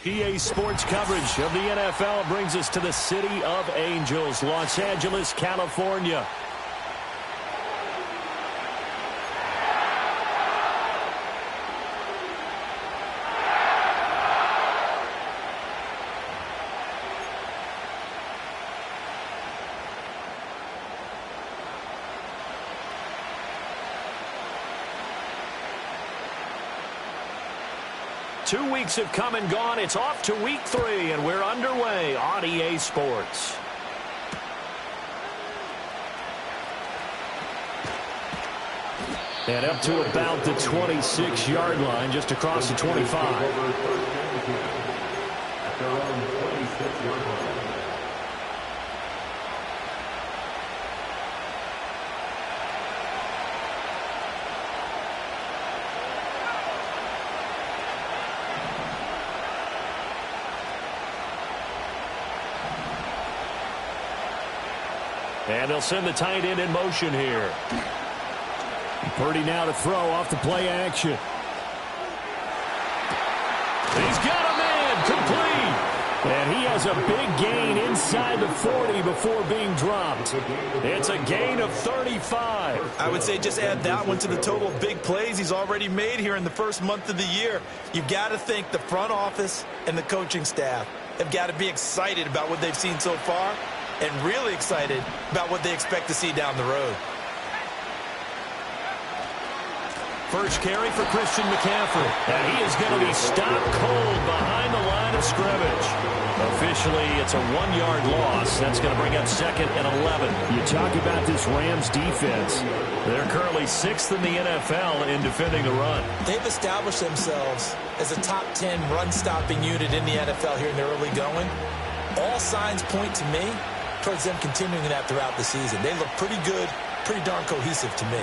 EA Sports coverage of the NFL brings us to the City of Angels, Los Angeles, California. Two weeks have come and gone. It's off to week 3, and we're underway on EA Sports. And up to about the 26-yard line, just across the 25. And they'll send the tight end in motion here. Purdy now to throw off the play action. He's got a man complete. And he has a big gain inside the 40 before being dropped. It's a gain of 35. I would say just add that one to the total of big plays he's already made here in the first month of the year. You've got to think the front office and the coaching staff have got to be excited about what they've seen so far, and really excited about what they expect to see down the road. First carry for Christian McCaffrey. And he is going to be stopped cold behind the line of scrimmage. Officially, it's a 1-yard loss. That's going to bring up 2nd and 11. You talk about this Rams defense. They're currently 6th in the NFL in defending the run. They've established themselves as a top 10 run-stopping unit in the NFL here in the early going. All signs point to me towards them continuing that throughout the season. They look pretty good, pretty darn cohesive to me.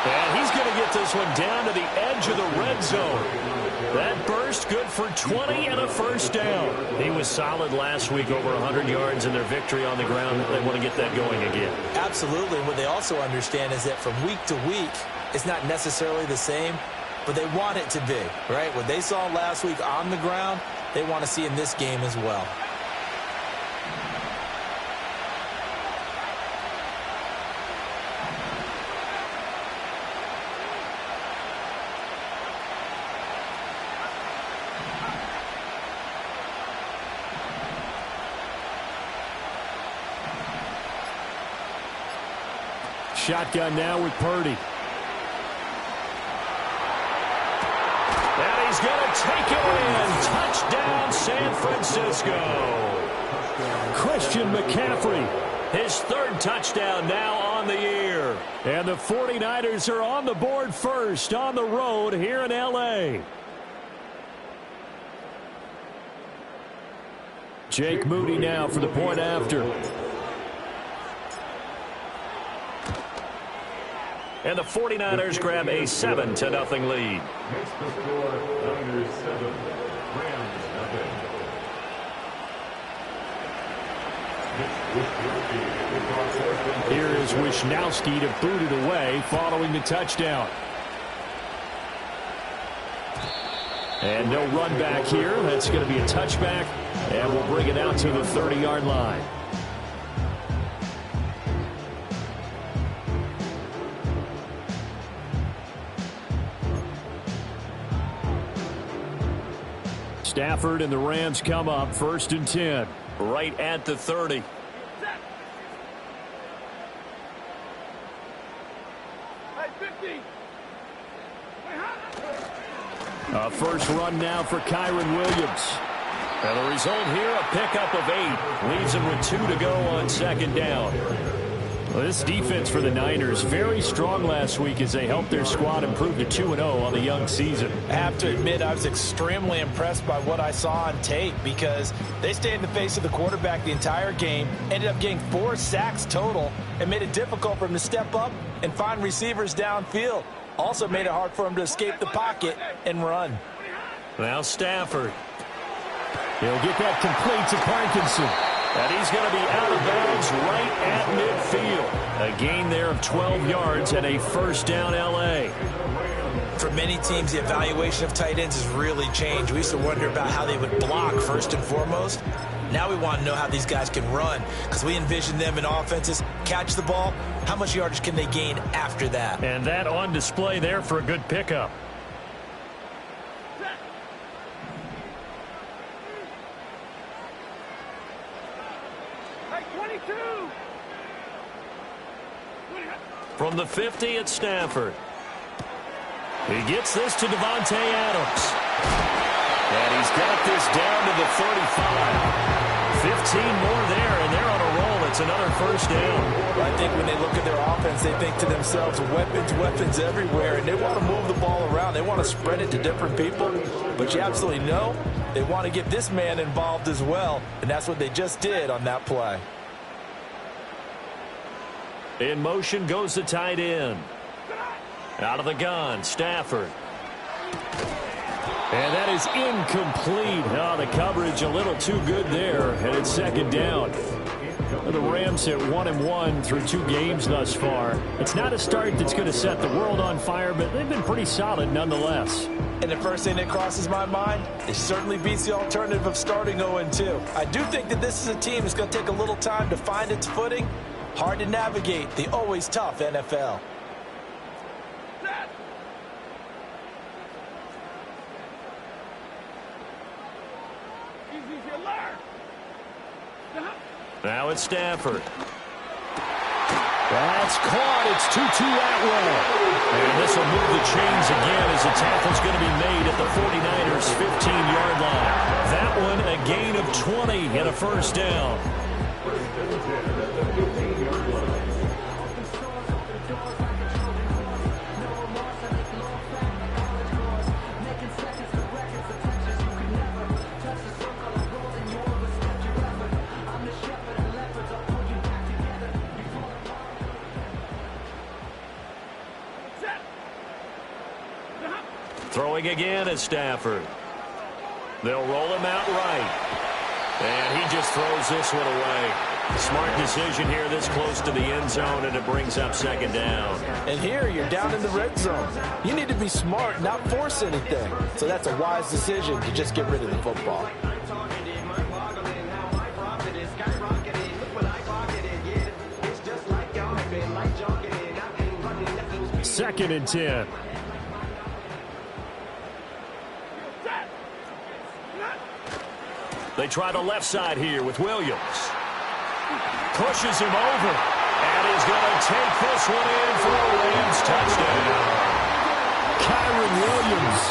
And he's going to get this one down to the edge of the red zone. That burst good for 20 and a first down. He was solid last week, over 100 yards in their victory on the ground. They want to get that going again. Absolutely. What they also understand is that from week to week, it's not necessarily the same, but they want it to be, right? What they saw last week on the ground, they want to see in this game as well. Shotgun now with Purdy. And he's going to take it in. Touchdown, San Francisco. Christian McCaffrey, his 3rd touchdown now on the year. And the 49ers are on the board first on the road here in L.A. Jake Moody now for the point after. And the 49ers grab a 7-0 lead. Here is Wisnowski to boot it away following the touchdown. And no run back here. That's going to be a touchback. And we'll bring it out to the 30-yard line. Stafford and the Rams come up 1st and 10. Right at the 30. A first run now for Kyren Williams. And the result here, a pickup of 8. Leaves him with 2 to go on 2nd down. Well, this defense for the Niners, very strong last week as they helped their squad improve to 2-0 on the young season. I have to admit, I was extremely impressed by what I saw on tape because they stayed in the face of the quarterback the entire game, ended up getting 4 sacks total, and made it difficult for him to step up and find receivers downfield. Also made it hard for him to escape the pocket and run. Now Stafford. He'll get that complete to Parkinson. And he's going to be out of bounds right at midfield. A gain there of 12 yards and a first down L.A. For many teams, the evaluation of tight ends has really changed. We used to wonder about how they would block first and foremost. Now we want to know how these guys can run, because we envision them in offenses catch the ball. How much yardage can they gain after that? And that on display there for a good pickup. From the 50, it's Stafford. He gets this to Devontae Adams. And he's got this down to the 35. 15 more there, and they're on a roll. It's another first down. Well, I think when they look at their offense, they think to themselves, weapons everywhere, and they want to move the ball around. They want to spread it to different people. But you absolutely know they want to get this man involved as well, and that's what they just did on that play. In motion goes the tight end. Out of the gun, Stafford. And that is incomplete. Oh, the coverage a little too good there, and it's second down. The Rams hit 1-1 through 2 games thus far. It's not a start that's going to set the world on fire, but they've been pretty solid nonetheless. And the first thing that crosses my mind, it certainly beats the alternative of starting 0-2. I do think that this is a team that's going to take a little time to find its footing. Hard to navigate the always tough NFL. Now it's Stafford. That's caught. It's 2-2 Atwell. And this will move the chains again as the tackle's going to be made at the 49ers' 15-yard line. That one a gain of 20 and a first down. Throwing again is Stafford. They'll roll him out right. And he just throws this one away. Smart decision here this close to the end zone, and it brings up second down. And here you're down in the red zone. You need to be smart, not force anything. So that's a wise decision to just get rid of the football. Second and 10. They try the left side here with Williams. Pushes him over. And he's going to take this one in for a Rams touchdown. Kyron Williams,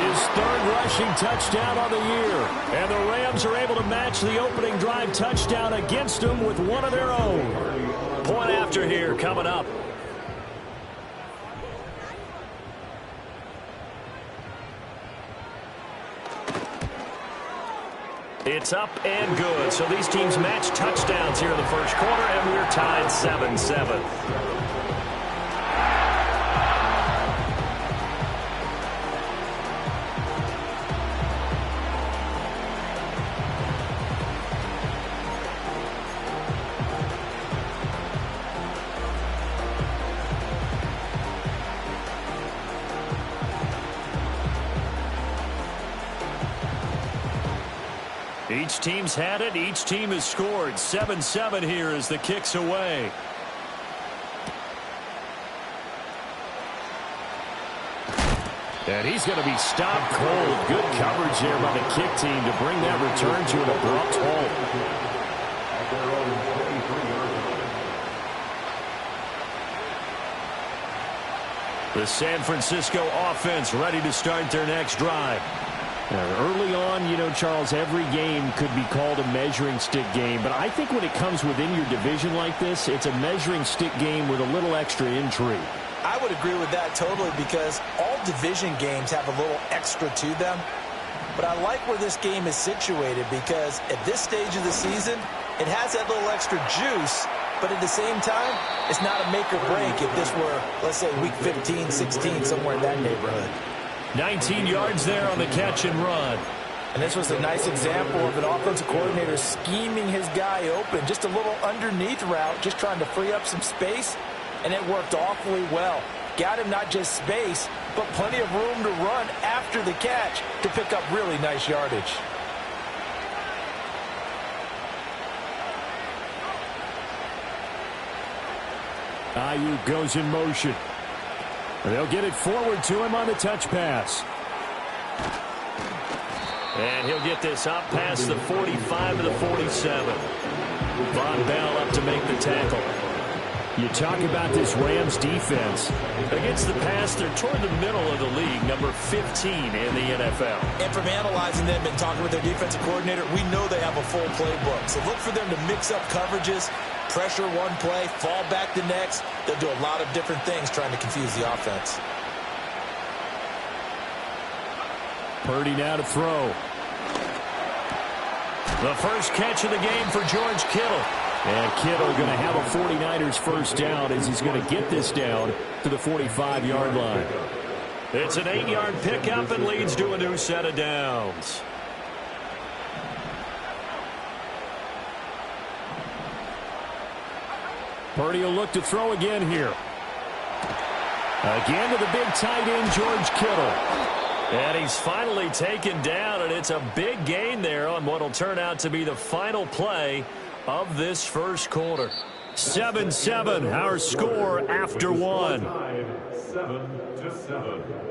his third rushing touchdown of the year. And the Rams are able to match the opening drive touchdown against them with one of their own. Point after here coming up. It's up and good. So these teams match touchdowns here in the first quarter, and we're tied 7-7. Each team's had it. Each team has scored. 7-7 here as the kick's away. And he's going to be stopped cold. Good coverage there by the kick team to bring that return to an abrupt halt. The San Francisco offense ready to start their next drive. Early on, you know, Charles, every game could be called a measuring stick game. But I think when it comes within your division like this, it's a measuring stick game with a little extra intrigue. I would agree with that totally, because all division games have a little extra to them. But I like where this game is situated, because at this stage of the season, it has that little extra juice. But at the same time, it's not a make or break if this were, let's say, week 15, 16, somewhere in that neighborhood. 19 yards there on the catch and run. And this was a nice example of an offensive coordinator scheming his guy open. Just a little underneath route, just trying to free up some space, and it worked awfully well. Got him not just space, but plenty of room to run after the catch to pick up really nice yardage. Ayuk goes in motion. They'll get it forward to him on the touch pass. And he'll get this up past the 45 to the 47. Von Bell up to make the tackle. You talk about this Rams defense. Against the pass, they're toward the middle of the league, number 15 in the NFL. And from analyzing them and talking with their defensive coordinator, we know they have a full playbook. So look for them to mix up coverages, pressure one play, fall back the next. They'll do a lot of different things trying to confuse the offense. Purdy now to throw. The first catch of the game for George Kittle. And Kittle going to have a 49ers first down as he's going to get this down to the 45-yard line. It's an 8-yard pickup and leads to a new set of downs. Purdy will look to throw again here. Again to the big tight end, George Kittle. And he's finally taken down, and it's a big gain there on what will turn out to be the final play of this first quarter. 7-7, our score after one. 7-7.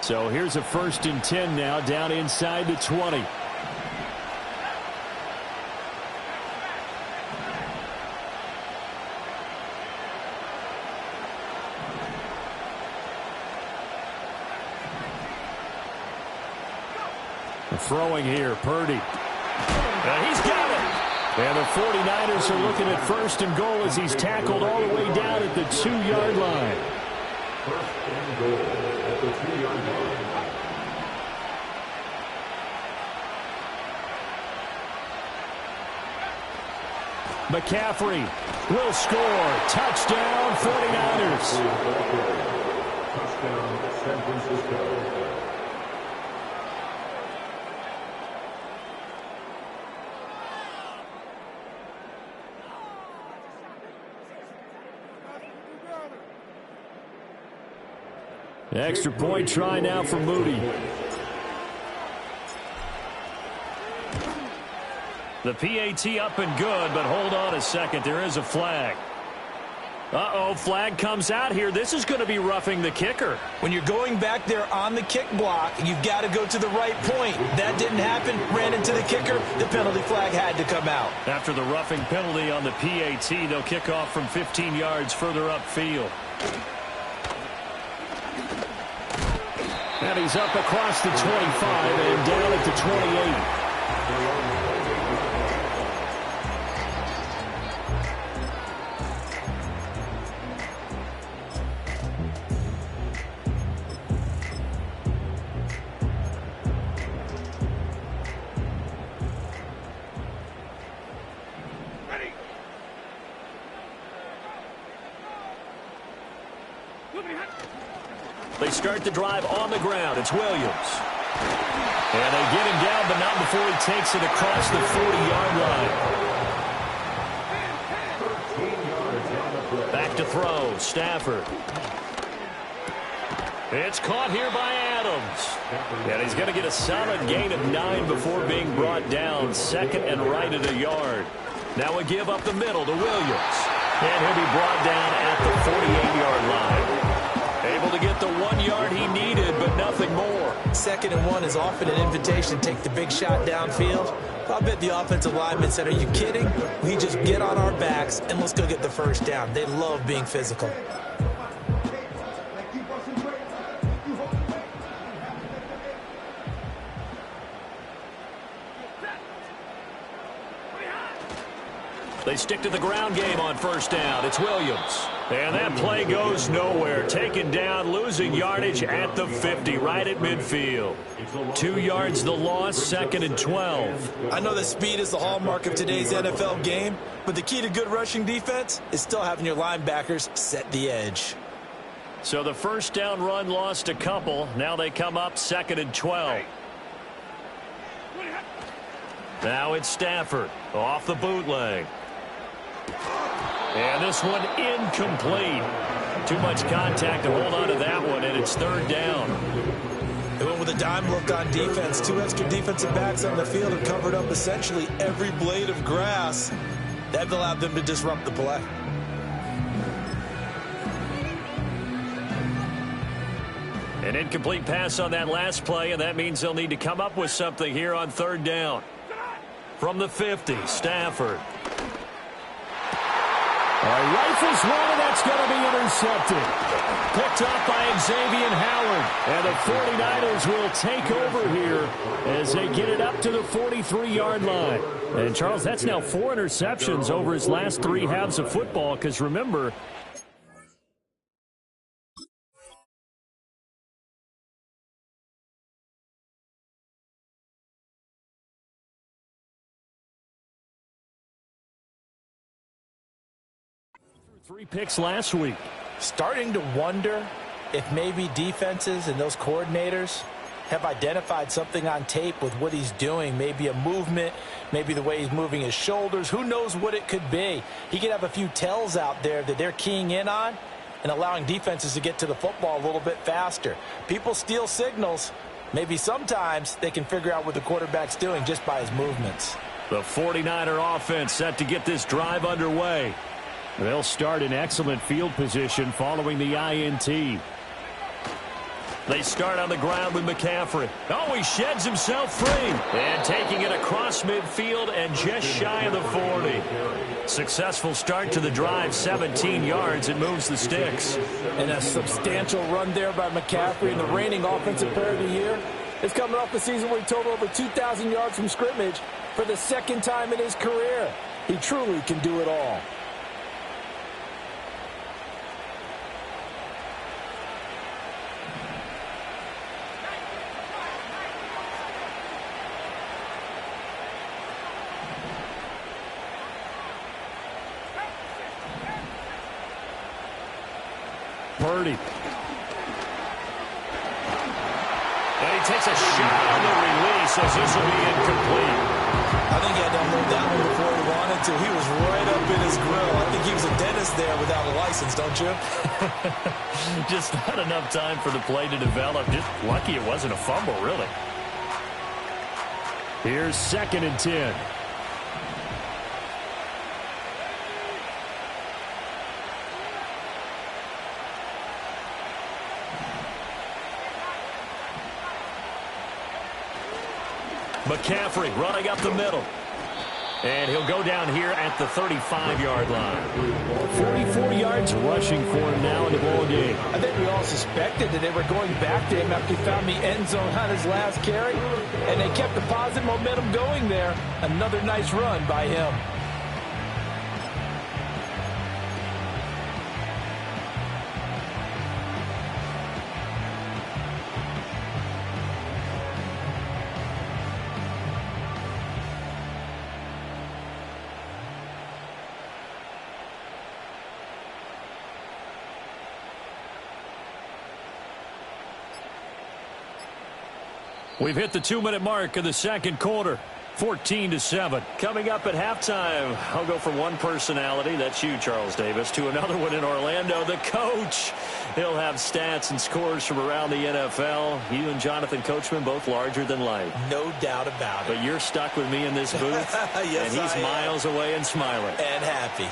So here's a 1st and 10 now, down inside the 20. Throwing here, Purdy. He's got it. And the 49ers are looking at 1st and goal as he's tackled all the way down at the 2-yard line. 1st and goal at the 2-yard line. McCaffrey will score. Touchdown, 49ers. Touchdown, San Francisco. Extra point try now for Moody. The PAT up and good, but hold on a second. There is a flag. Uh-oh, flag comes out here. This is going to be roughing the kicker. When you're going back there on the kick block, you've got to go to the right point. That didn't happen. Ran into the kicker. The penalty flag had to come out. After the roughing penalty on the PAT, they'll kick off from 15 yards further upfield. And he's up across the 25 and down at the 28. They start the drive on the ground. It's Williams. And they get him down, but not before he takes it across the 40-yard line. Back to throw. Stafford. It's caught here by Adams. And he's going to get a solid gain of 9 before being brought down. 2nd and right at a yard. Now a give up the middle to Williams. And he'll be brought down at the 48-yard line. Able to get the 1 yard he needed, but nothing more. 2nd and 1 is often an invitation. Take the big shot downfield. I bet the offensive lineman said, are you kidding? We just get on our backs and let's go get the first down. They love being physical. They stick to the ground game on first down. It's Williams. And that play goes nowhere. Taken down, losing yardage at the 50, right at midfield. 2 yards the loss, 2nd and 12. I know that speed is the hallmark of today's NFL game, but the key to good rushing defense is still having your linebackers set the edge. So the first down run lost a couple. Now they come up 2nd and 12. Now it's Stafford off the bootleg. And this one incomplete. Too much contact to hold on to that one, and it's 3rd down. They went with a dime look on defense. 2 extra defensive backs on the field have covered up essentially every blade of grass. That allowed them to disrupt the play. An incomplete pass on that last play, and that means they'll need to come up with something here on 3rd down. From the 50, Stafford. Rifles one, and that's going to be intercepted. Picked up by Xavier Howard. And the 49ers will take over here as they get it up to the 43-yard line. And, Charles, that's now 4 interceptions over his last 3 halves of football, because remember, three picks last week. Starting to wonder if maybe defenses and those coordinators have identified something on tape with what he's doing. Maybe a movement, maybe the way he's moving his shoulders. Who knows what it could be? He could have a few tells out there that they're keying in on and allowing defenses to get to the football a little bit faster. People steal signals. Maybe sometimes they can figure out what the quarterback's doing just by his movements. The 49er offense set to get this drive underway. They'll start in excellent field position following the INT. They start on the ground with McCaffrey. Oh, he sheds himself free. And taking it across midfield and just shy of the 40. Successful start to the drive, 17 yards. It moves the sticks. And a substantial run there by McCaffrey, and the reigning offensive player of the year is coming off the season where he totaled over 2,000 yards from scrimmage for the 2nd time in his career. He truly can do it all. Purdy. And he takes a shot on the release as this will be incomplete. I think he had to unload that one before he wanted to. He was right up in his grill. I think he was a dentist there without a license, don't you? Just not enough time for the play to develop. Just lucky it wasn't a fumble, really. Here's 2nd and 10. McCaffrey running up the middle. And he'll go down here at the 35-yard line. 44 yards rushing for him now in the ball game. I think we all suspected that they were going back to him after he found the end zone on his last carry. And they kept the positive momentum going there. Another nice run by him. We've hit the 2-minute mark of the 2nd quarter. 14-7. Coming up at halftime, I'll go from one personality, that's you, Charles Davis, to another one in Orlando, the coach. He'll have stats and scores from around the NFL. You and Jonathan Coachman, both larger than life. No doubt about it. But you're stuck with me in this booth, yes, and he's miles away and smiling. And happy.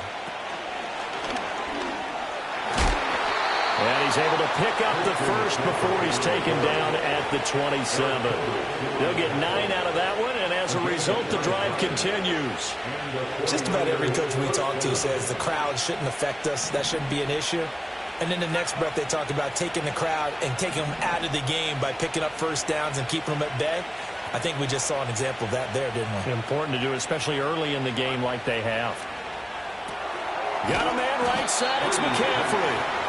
And he's able to pick up the first before he's taken down at the 27. They'll get 9 out of that one, and as a result, the drive continues. Just about every coach we talk to says the crowd shouldn't affect us. That shouldn't be an issue. And in the next breath, they talk about taking the crowd and taking them out of the game by picking up first downs and keeping them at bay. I think we just saw an example of that there, didn't we? Important to do, especially early in the game like they have. Got a man right side. It's McCaffrey.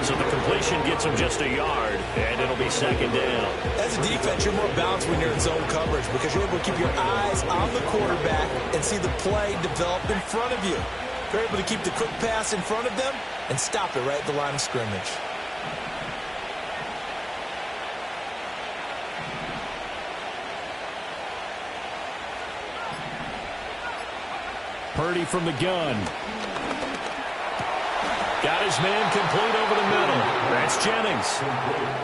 So the completion gets him just a yard, and it'll be second down. As a defense, you're more balanced when you're in zone coverage because you're able to keep your eyes on the quarterback and see the play develop in front of you. You're able to keep the quick pass in front of them and stop it right at the line of scrimmage. Purdy from the gun. Got his man complete over the middle. That's Jennings.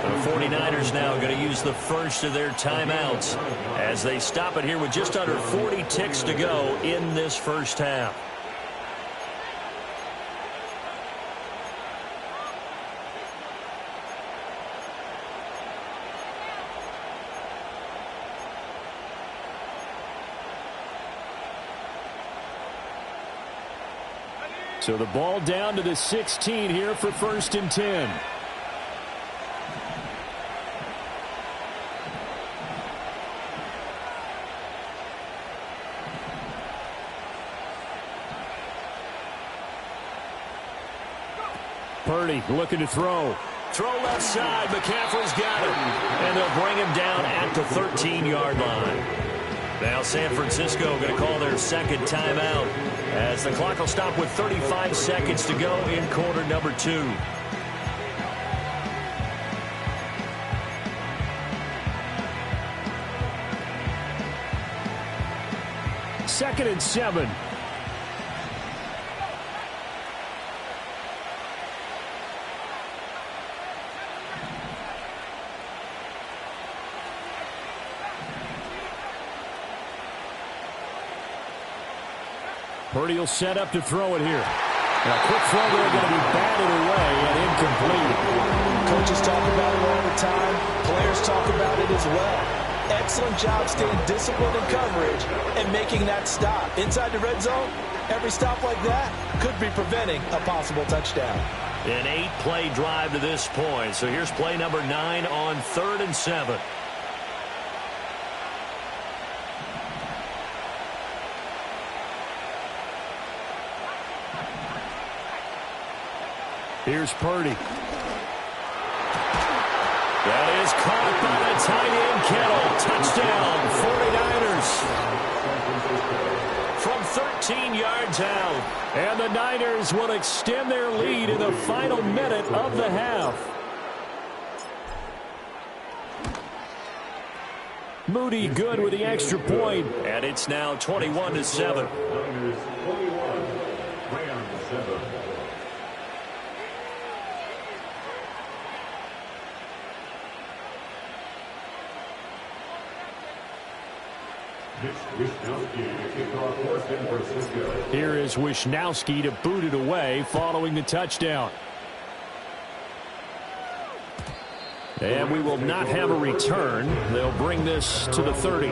The 49ers now going to use the first of their timeouts as they stop it here with just under 40 ticks to go in this first half. So the ball down to the 16 here for 1st and 10. Purdy looking to throw. Throw left side. McCaffrey's got it. And they'll bring him down at the 13-yard line. Now San Francisco going to call their second timeout as the clock will stop with 35 seconds to go in quarter number 2. Second and 7. Purdy will set up to throw it here. And a quick throw there going to be batted away and incomplete. Coaches talk about it all the time. Players talk about it as well. Excellent job staying disciplined in coverage and making that stop. Inside the red zone, every stop like that could be preventing a possible touchdown. An 8-play drive to this point. So here's play number 9 on 3rd and 7. Here's Purdy. That is caught by the tight end, Kittle. Touchdown, 49ers. From 13 yards out. And the Niners will extend their lead in the final minute of the half. Moody good with the extra point. And it's now 21-7. Here is Wisnowski to boot it away following the touchdown. And we will not have a return. They'll bring this to the 30.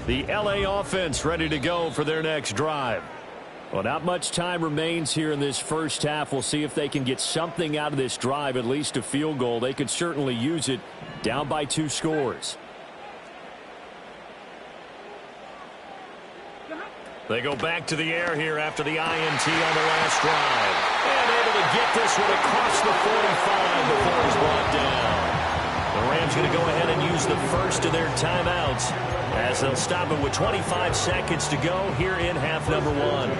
The LA offense ready to go for their next drive. Well, not much time remains here in this first half. We'll see if they can get something out of this drive, at least a field goal. They could certainly use it, down by 2 scores. They go back to the air here after the INT on the last drive. And able to get this one across the 45 before he's brought down. The Rams going to go ahead and use the first of their timeouts as they'll stop it with 25 seconds to go here in half number 1.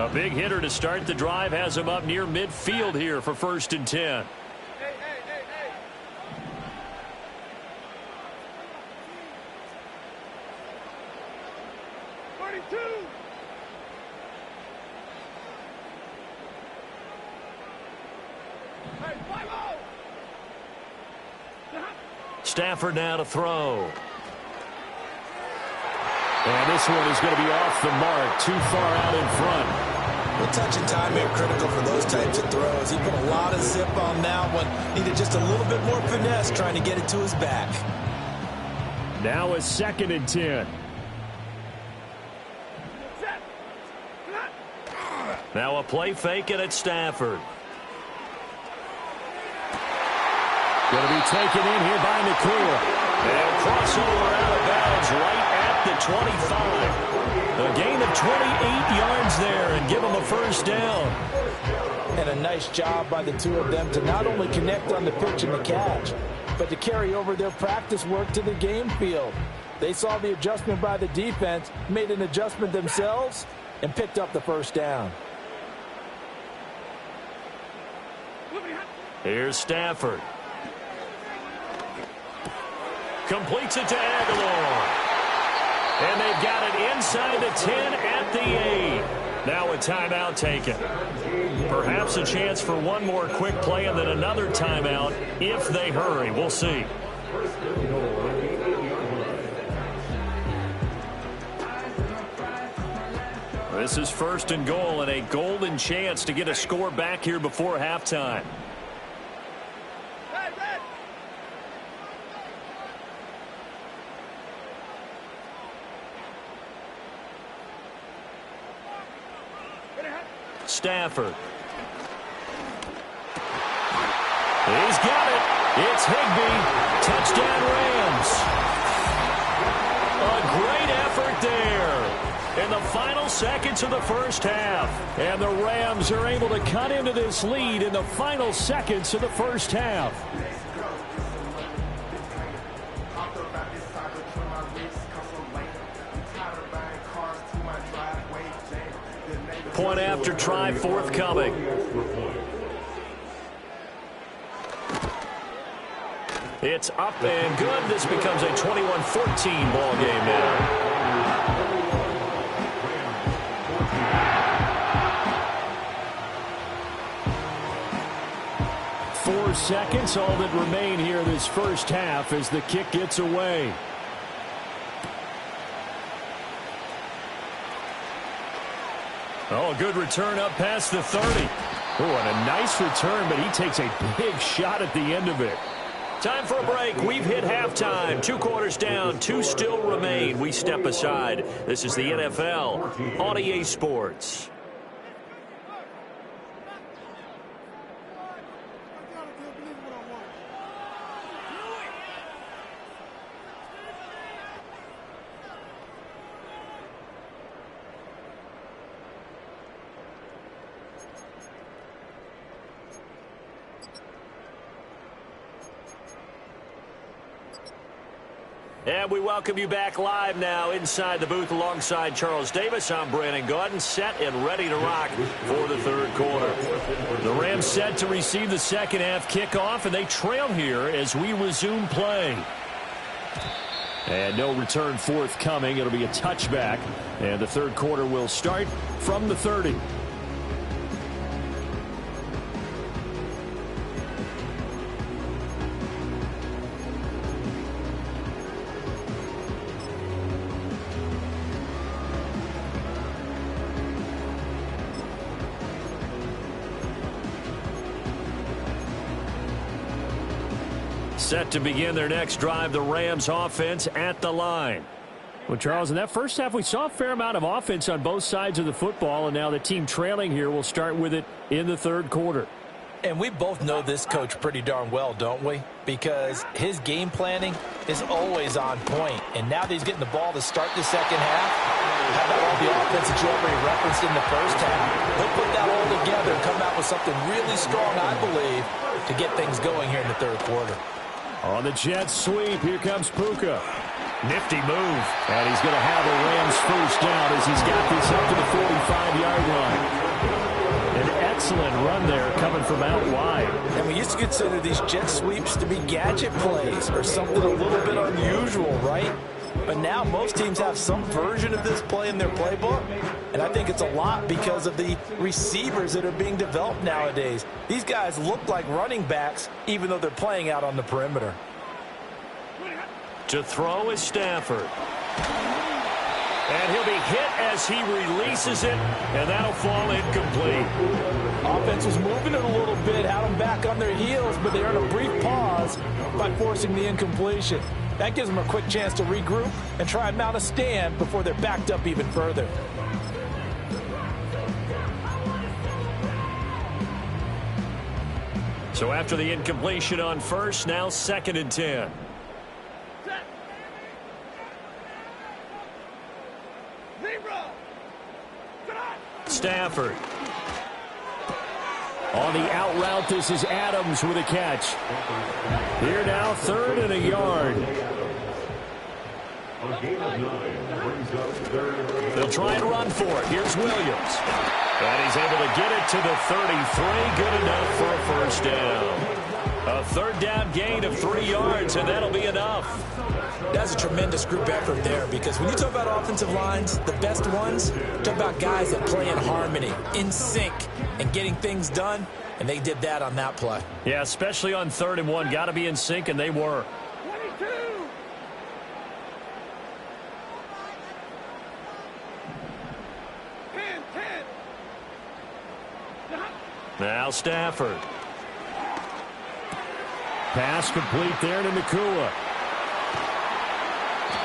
A big hitter to start the drive has him up near midfield here for 1st and 10. Stafford now to throw. And this one is going to be off the mark, too far out in front. Well, touch and timing are critical for those types of throws. He put a lot of zip on that one. Needed just a little bit more finesse trying to get it to his back. Now a 2nd and 10. Now a play fake and it's Stafford. Going to be taken in here by McCool. And crossover out of bounds right at the 25. A gain of 28 yards there and give them a first down. And a nice job by the two of them to not only connect on the pitch and the catch, but to carry over their practice work to the game field. They saw the adjustment by the defense, made an adjustment themselves, and picked up the first down. Here's Stafford. Completes it to Aguilar. And they've got it inside the 10 at the 8. Now a timeout taken. Perhaps a chance for one more quick play and then another timeout if they hurry. We'll see. This is 1st and goal and a golden chance to get a score back here before halftime. Stafford. He's got it. It's Higbee. Touchdown Rams. A great effort there in the final seconds of the first half. And the Rams are able to cut into this lead in the final seconds of the first half. Point after try forthcoming. It's up and good. This becomes a 21-14 ball game now. 4 seconds, all that remain here this first half as the kick gets away. Oh, a good return up past the 30. Oh, and a nice return, but he takes a big shot at the end of it. Time for a break. We've hit halftime. 2 quarters down, 2 still remain. We step aside. This is the NFL on EA Sports. And we welcome you back live now inside the booth alongside Charles Davis. I'm Brandon Gaudin, set and ready to rock for the 3rd quarter. The Rams set to receive the second half kickoff, and they trail here as we resume play. And no return forthcoming. It'll be a touchback, and the 3rd quarter will start from the 30. Set to begin their next drive, the Rams offense at the line. Well, Charles, in that first half, we saw a fair amount of offense on both sides of the football, and now the team trailing here will start with it in the 3rd quarter. And we both know this coach pretty darn well, don't we? Because his game planning is always on point. And now that he's getting the ball to start the second half, how about all the offense that you already referenced in the first half? He'll put that all together and come out with something really strong, I believe, to get things going here in the 3rd quarter. On the jet sweep, here comes Puka. Nifty move. And he's going to have a Rams first down as he's got this up to the 45-yard line. An excellent run there coming from out wide. And we used to consider these jet sweeps to be gadget plays or something a little bit unusual, right? But now most teams have some version of this play in their playbook. And I think it's a lot because of the receivers that are being developed nowadays. These guys look like running backs even though they're playing out on the perimeter. To throw is Stafford. And he'll be hit as he releases it, and that'll fall incomplete. Offense was moving it a little bit, had them back on their heels, but they earned a brief pause by forcing the incompletion. That gives them a quick chance to regroup and try and mount a stand before they're backed up even further. So after the incompletion on first, now 2nd and 10. Stafford. On the out route, this is Adams with a catch. Here now, 3rd and a yard. They'll try and run for it. Here's Williams. And he's able to get it to the 33. Good enough for a first down. A 3rd down gain of 3 yards, and that'll be enough. That's a tremendous group effort there, because when you talk about offensive lines, the best ones, talk about guys that play in harmony, in sync, and getting things done, and they did that on that play. Yeah, especially on 3rd and 1. Got to be in sync, and they were. 22. Now Stafford. Pass complete there to Goooo.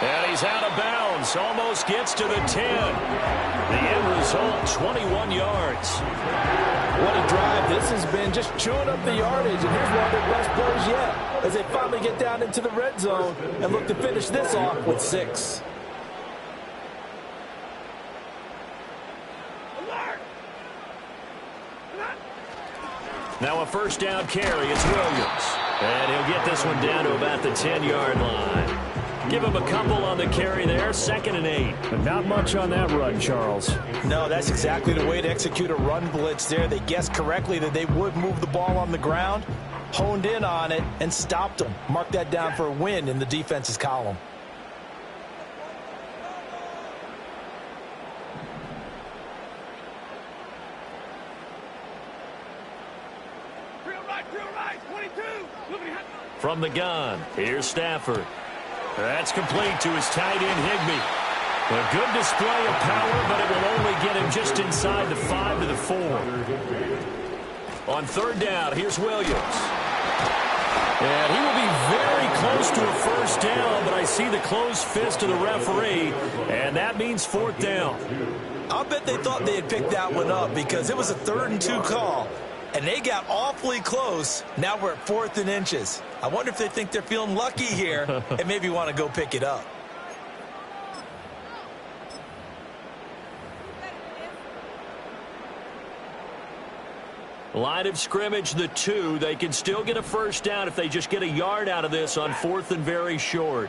And he's out of bounds. Almost gets to the 10. The end result, 21 yards. What a drive this has been, just chewing up the yardage. And here's one of their best plays yet, as they finally get down into the red zone and look to finish this off with 6. Now a first down carry. It's Williams. And he'll get this one down to about the 10-yard line. Give him a couple on the carry there. 2nd and 8. But not much on that run, Charles. No, that's exactly the way to execute a run blitz there. They guessed correctly that they would move the ball on the ground, honed in on it, and stopped them. Mark that down for a win in the defense's column. From the gun, here's Stafford. That's complete to his tight end, Higbee. A good display of power, but it will only get him just inside the 5 to the 4. On 3rd down, here's Williams. And he will be very close to a first down, but I see the closed fist of the referee, and that means 4th down. I'll bet they thought they had picked that one up, because it was a 3rd and 2 call. And they got awfully close. Now we're at 4th and inches. I wonder if they think they're feeling lucky here and maybe want to go pick it up. Line of scrimmage, the 2. They can still get a first down if they just get a yard out of this on 4th and very short.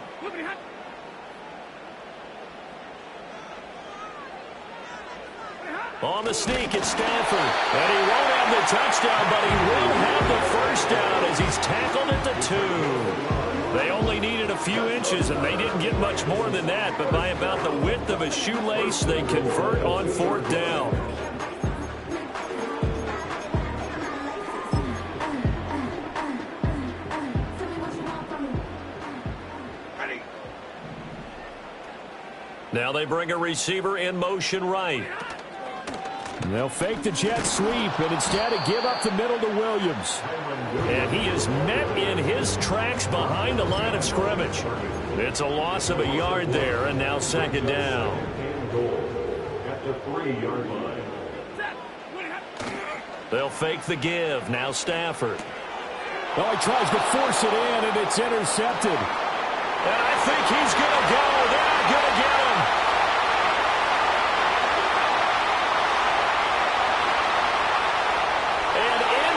On the sneak, it's Stafford. And he won't have the touchdown, but he will have the first down as he's tackled at the 2. They only needed a few inches, and they didn't get much more than that. But by about the width of a shoelace, they convert on 4th down. Now they bring a receiver in motion right. They'll fake the jet sweep and instead give up the middle to Williams. And he is met in his tracks behind the line of scrimmage. It's a loss of a yard there, and now 2nd down. At the 3-yard line. They'll fake the give. Now Stafford. Well, he tries to force it in, and it's intercepted. And I think he's going to go. They're not going to get him.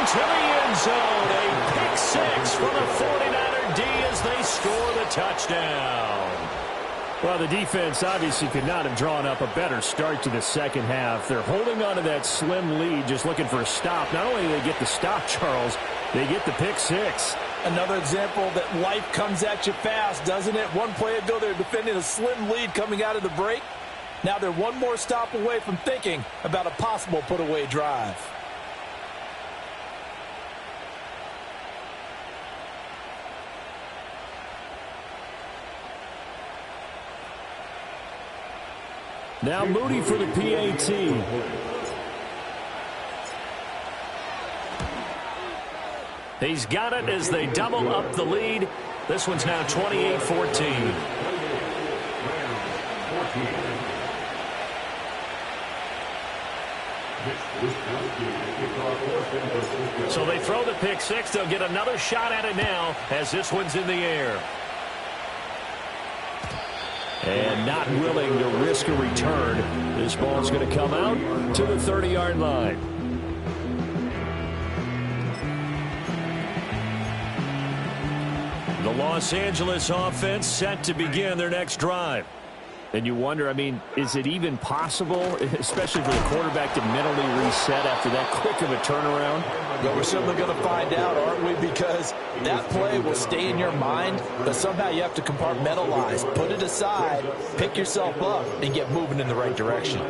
To the end zone, a pick 6 for the 49er D as they score the touchdown. Well, the defense obviously could not have drawn up a better start to the second half. They're holding on to that slim lead, just looking for a stop. Not only do they get the stop, Charles, they get the pick 6. Another example that life comes at you fast, doesn't it? One play ago, they're defending a slim lead coming out of the break. Now they're one more stop away from thinking about a possible put-away drive. Now Moody for the PAT. He's got it as they double up the lead. This one's now 28-14. So they throw the pick six. They'll get another shot at it now as this one's in the air. And not willing to risk a return. This ball's going to come out to the 30-yard line. The Los Angeles offense set to begin their next drive. And you wonder, I mean, is it even possible, especially for the quarterback, to mentally reset after that quick of a turnaround? Well, we're certainly going to find out, aren't we? Because that play will stay in your mind, but somehow you have to compartmentalize, put it aside, pick yourself up, and get moving in the right direction.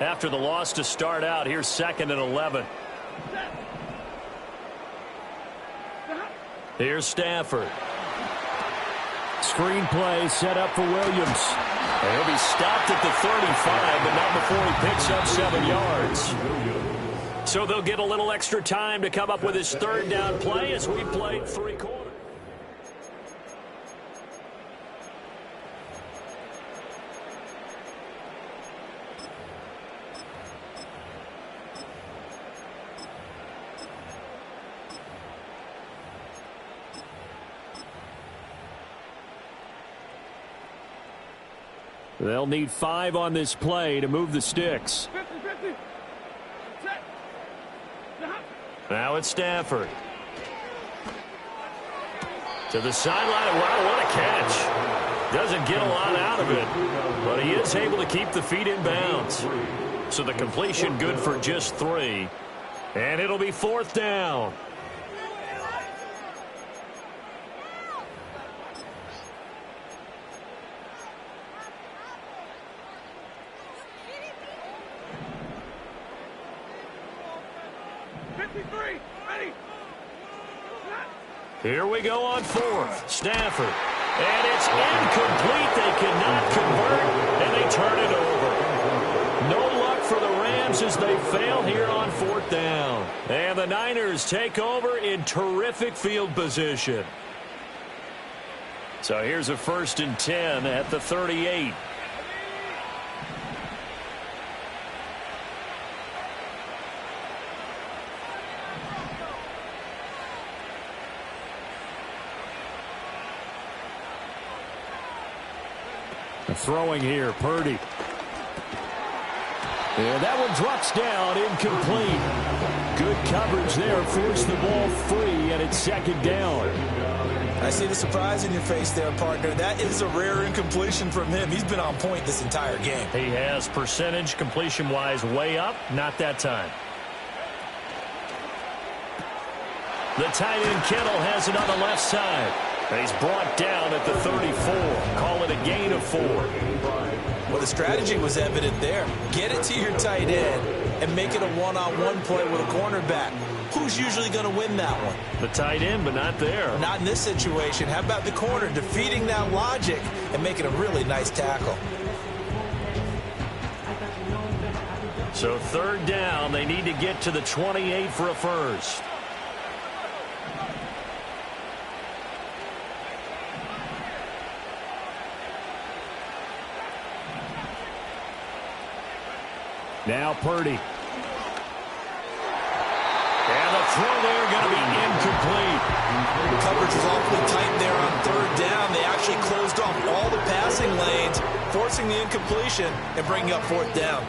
After the loss to start out, here's 2nd and 11. Here's Stafford. Screen play set up for Williams. And he'll be stopped at the 35, but not before he picks up 7 yards. So they'll get a little extra time to come up with his 3rd down play as we played 3 quarters. They'll need 5 on this play to move the sticks. Now it's Stafford. To the sideline. Wow, what a catch. Doesn't get a lot out of it, but he is able to keep the feet in bounds. So the completion good for just 3. And it'll be 4th down. Here we go on 4th. Stafford. And it's incomplete. They cannot convert, and they turn it over. No luck for the Rams as they fail here on 4th down. And the Niners take over in terrific field position. So here's a 1st and 10 at the 38. Throwing here, Purdy. And that one drops down, incomplete. Good coverage there, forced the ball free, and it's 2nd down. I see the surprise in your face there, partner. That is a rare incompletion from him. He's been on point this entire game. He has percentage completion-wise way up, not that time. The tight end Kittle has it on the left side. He's brought down at the 34. Call it a gain of 4. Well, the strategy was evident there. Get it to your tight end and make it a one-on-one play with a cornerback. Who's usually going to win that one? The tight end, but not there. Not in this situation. How about the corner defeating that logic and making a really nice tackle? So 3rd down, they need to get to the 28 for a first. Now Purdy. And the throw there going to be incomplete. The coverage was awfully tight there on 3rd down. They actually closed off all the passing lanes, forcing the incompletion and bringing up 4th down.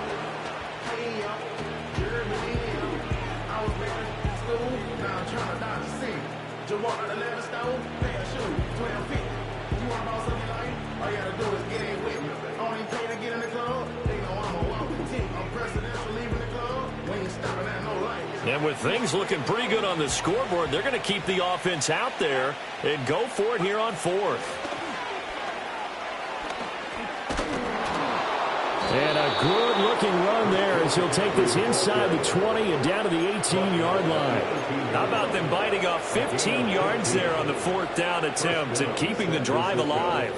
And with things looking pretty good on the scoreboard, they're going to keep the offense out there and go for it here on 4th. And a good-looking looking run there as he'll take this inside the 20 and down to the 18-yard line. How about them biting off 15 yards there on the 4th down attempt and keeping the drive alive?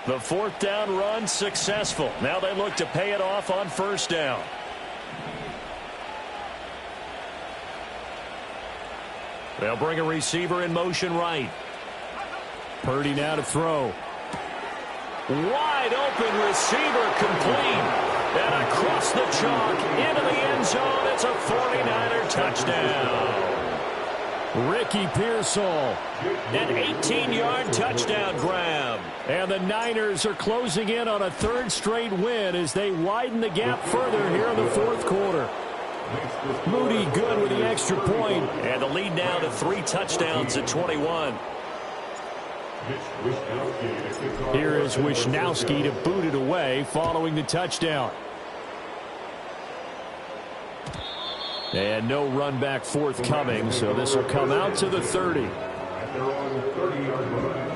The 4th down run successful. Now they look to pay it off on 1st down. They'll bring a receiver in motion right. Purdy now to throw. Wide open receiver complete. And across the chalk into the end zone. It's a 49er touchdown. Ricky Pearsall. An 18-yard touchdown grab. And the Niners are closing in on a 3rd straight win as they widen the gap further here in the 4th quarter. Moody good with the extra point. And the lead now to 3 touchdowns at 21. Here is Wishnowski to boot it away following the touchdown. And no run back forthcoming, so this will come out to the 30. At their own 30-yard line.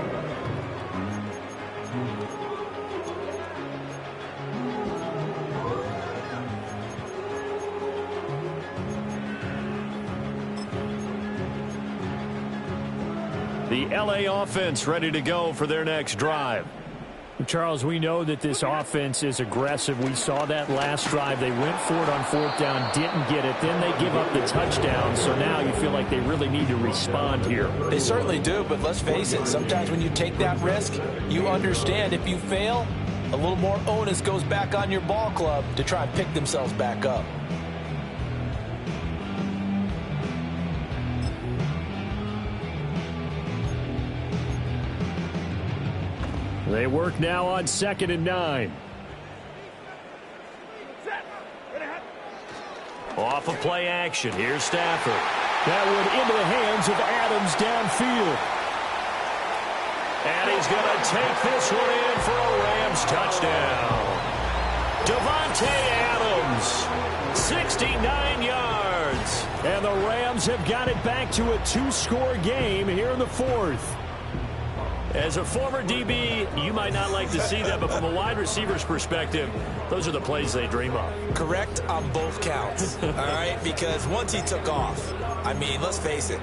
The LA offense ready to go for their next drive. Charles, we know that this offense is aggressive. We saw that last drive. They went for it on 4th down, didn't get it. Then they give up the touchdown. So now you feel like they really need to respond here. They certainly do, but let's face it. Sometimes when you take that risk, you understand if you fail, a little more onus goes back on your ball club to try and pick themselves back up. They work now on 2nd and 9. Off of play action. Here's Stafford. That one into the hands of Adams downfield. And he's going to take this one in for a Rams touchdown. Devontae Adams, 69 yards. And the Rams have got it back to a 2-score game here in the 4th. As a former DB, you might not like to see that, but from a wide receiver's perspective, those are the plays they dream of. Correct on both counts, all right? Because once he took off, I mean, let's face it,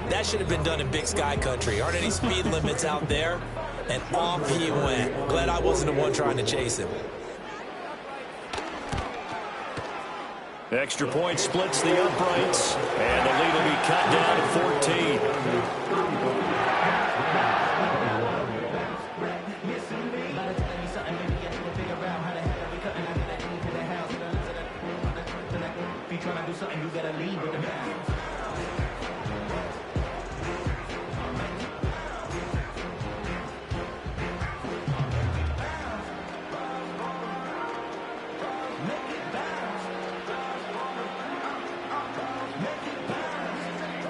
that should have been done in Big Sky country. Aren't any speed limits out there? And off he went. Glad I wasn't the one trying to chase him. Extra point splits the uprights, and the lead will be cut down to 14.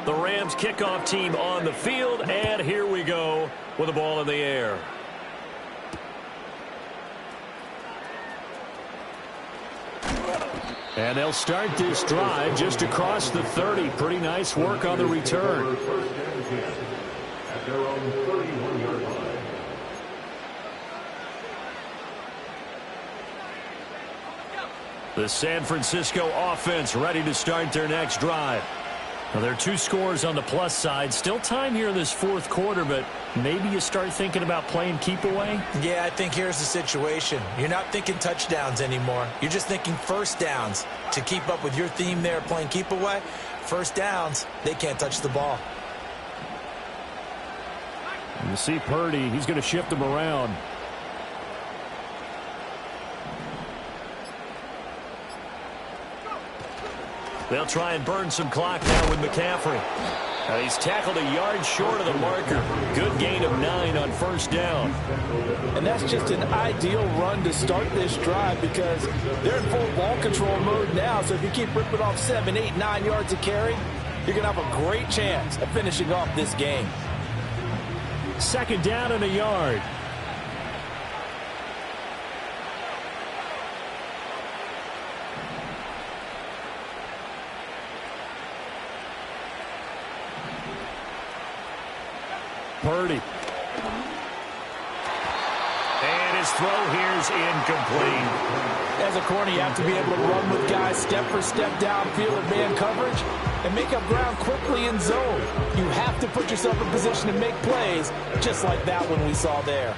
The Rams kickoff team on the field, and here we go with the ball in the air. And they'll start this drive just across the 30. Pretty nice work on the return. At their own 31-yard line. The San Francisco offense ready to start their next drive. Well, there are 2 scores on the plus side. Still time here in this 4th quarter, but maybe you start thinking about playing keep away? Yeah, I think here's the situation. You're not thinking touchdowns anymore. You're just thinking 1st downs. To keep up with your theme there, playing keep away, 1st downs, they can't touch the ball. You see Purdy, he's going to shift them around. They'll try and burn some clock now with McCaffrey. He's tackled a yard short of the marker. Good gain of 9 on 1st down. And that's just an ideal run to start this drive because they're in full ball control mode now. So if you keep ripping off 7, 8, 9 yards of carry, you're going to have a great chance of finishing off this game. 2nd down and a yard. Purdy. And his his throw here's incomplete. As a corner, you have to be able to run with guys step for step downfield in man coverage and make up ground quickly in zone. You have to put yourself in position to make plays, just like that one we saw there.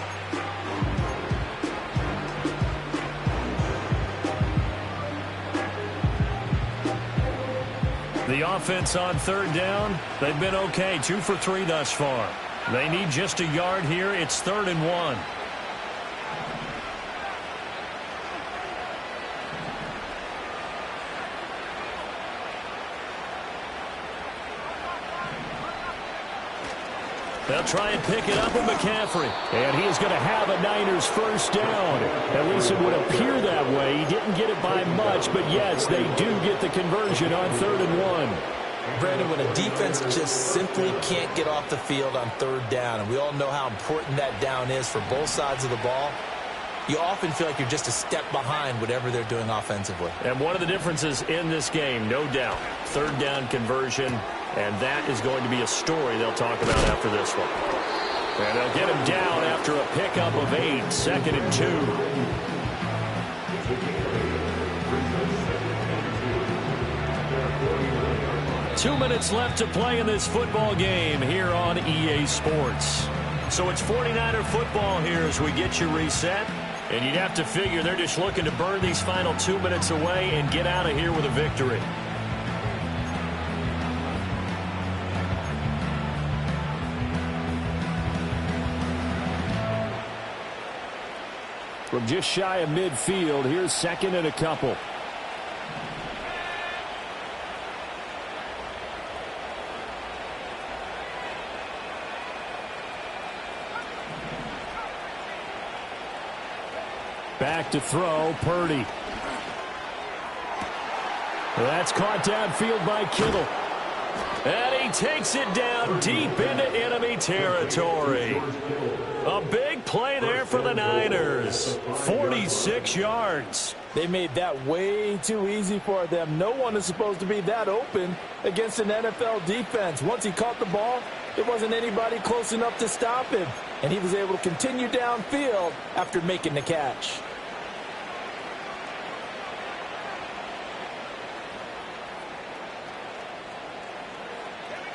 The offense on third down, they've been okay, 2 for 3 thus far. They need just a yard here. It's 3rd and 1. They'll try and pick it up with McCaffrey. And he is going to have a Niners first down. At least it would appear that way. He didn't get it by much, but yes, they do get the conversion on 3rd and 1. Brandon, when a defense just simply can't get off the field on 3rd down, and we all know how important that down is for both sides of the ball, you often feel like you're just a step behind whatever they're doing offensively. And one of the differences in this game, no doubt, 3rd down conversion, and that is going to be a story they'll talk about after this one. And they'll get him down after a pickup of 8, 2nd and 2. 2 minutes left to play in this football game here on EA Sports. So it's 49er football here as we get you reset. And you'd have to figure they're just looking to burn these final 2 minutes away and get out of here with a victory. From just shy of midfield, here's 2nd and a couple. Back to throw, Purdy. That's caught downfield by Kittle. And he takes it down deep into enemy territory. A big play there for the Niners. 46 yards. They made that way too easy for them. No one is supposed to be that open against an NFL defense. Once he caught the ball, there wasn't anybody close enough to stop him. And he was able to continue downfield after making the catch.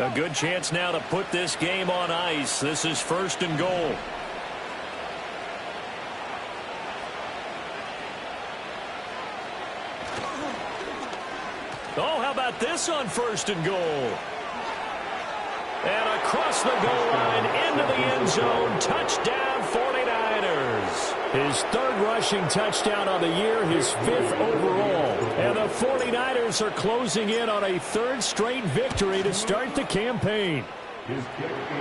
A good chance now to put this game on ice. This is 1st and goal. Oh, how about this on 1st and goal? And across the goal line into the end zone. Touchdown 49ers. His 3rd rushing touchdown on the year, his 5th overall. And the 49ers are closing in on a 3rd straight victory to start the campaign.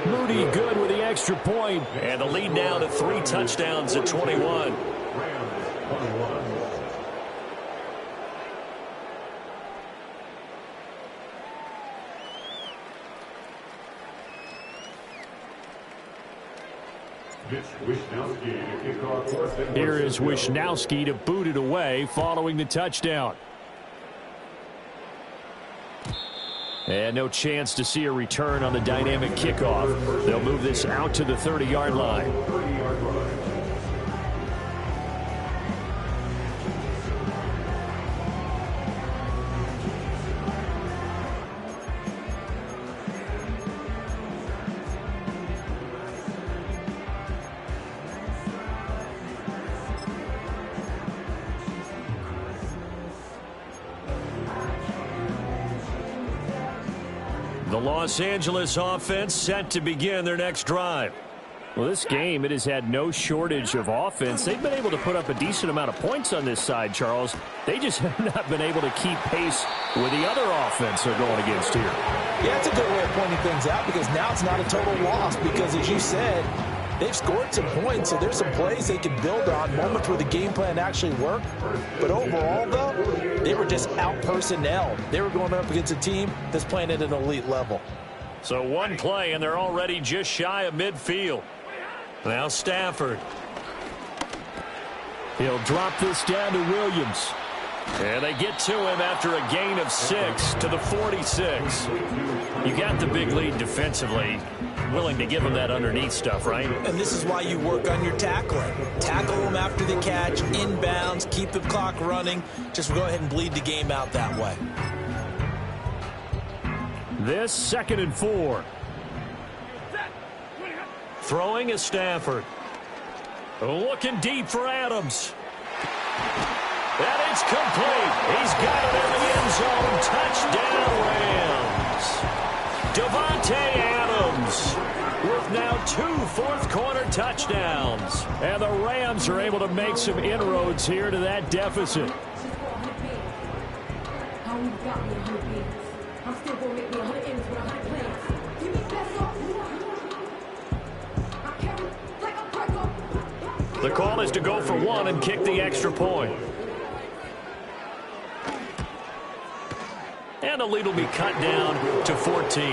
Moody good with the extra point. And the lead now to 3 touchdowns at 21. Here is Wishnowski to boot it away following the touchdown. And no chance to see a return on the dynamic kickoff. They'll move this out to the 30-yard line. The Los Angeles offense set to begin their next drive. Well, this game, it has had no shortage of offense. They've been able to put up a decent amount of points on this side, Charles. They just have not been able to keep pace with the other offense they're going against here. Yeah, it's a good way of pointing things out because now it's not a total loss because, as you said, they've scored some points, so there's some plays they can build on, moments where the game plan actually worked. But overall, though, they were just out-personnelled. They were going up against a team that's playing at an elite level. So one play, and they're already just shy of midfield. Now Stafford. He'll drop this down to Williams. And they get to him after a gain of 6 to the 46. You got the big lead defensively. Willing to give him that underneath stuff, right? And this is why you work on your tackling. Tackle him after the catch, inbounds, keep the clock running. Just go ahead and bleed the game out that way. This 2nd and 4. Throwing is Stafford. Looking deep for Adams. And it's complete. He's got it in the end zone. Touchdown, Rams. Davante Adams with now 2 fourth-quarter touchdowns. And the Rams are able to make some inroads here to that deficit. The call is to go for 1 and kick the extra point. And the lead will be cut down to 14.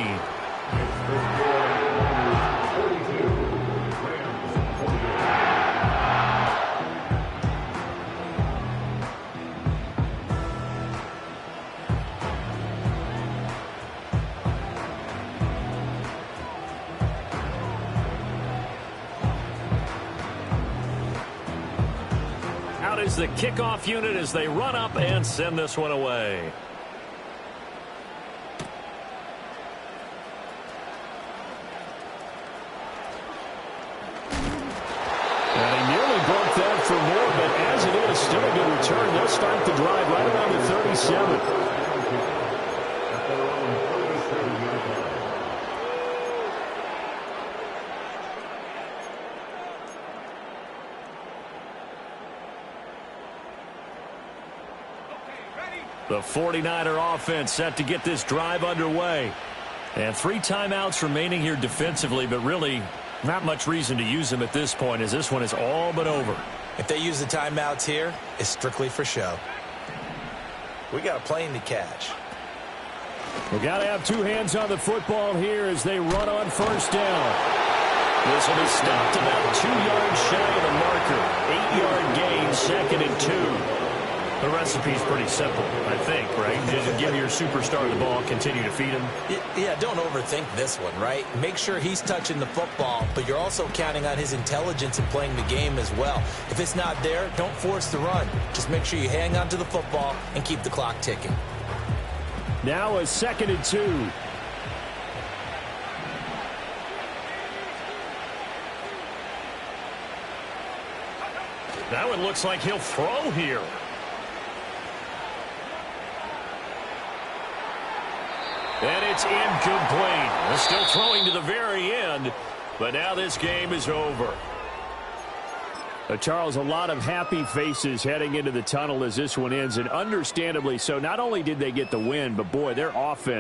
Out is the kickoff unit as they run up and send this one away. For more, but as it is, still a good return. They'll start the drive right around the 37. The 49er offense set to get this drive underway. And 3 timeouts remaining here defensively, but really not much reason to use them at this point as this one is all but over. If they use the timeouts here, it's strictly for show. We got a plane to catch. We got to have 2 hands on the football here as they run on 1st down. This will be stopped about 2 yards shy of the marker. 8-yard gain, 2nd and 2. The recipe's pretty simple, I think, right? Just give your superstar the ball, continue to feed him. Yeah, don't overthink this one, right? Make sure he's touching the football, but you're also counting on his intelligence in playing the game as well. If it's not there, don't force the run. Just make sure you hang on to the football and keep the clock ticking. Now a 2nd and 2. Now it looks like he'll throw here. And it's incomplete. They're still throwing to the very end, but now this game is over. Charles, a lot of happy faces heading into the tunnel as this one ends, and understandably so. Not only did they get the win, but boy, their offense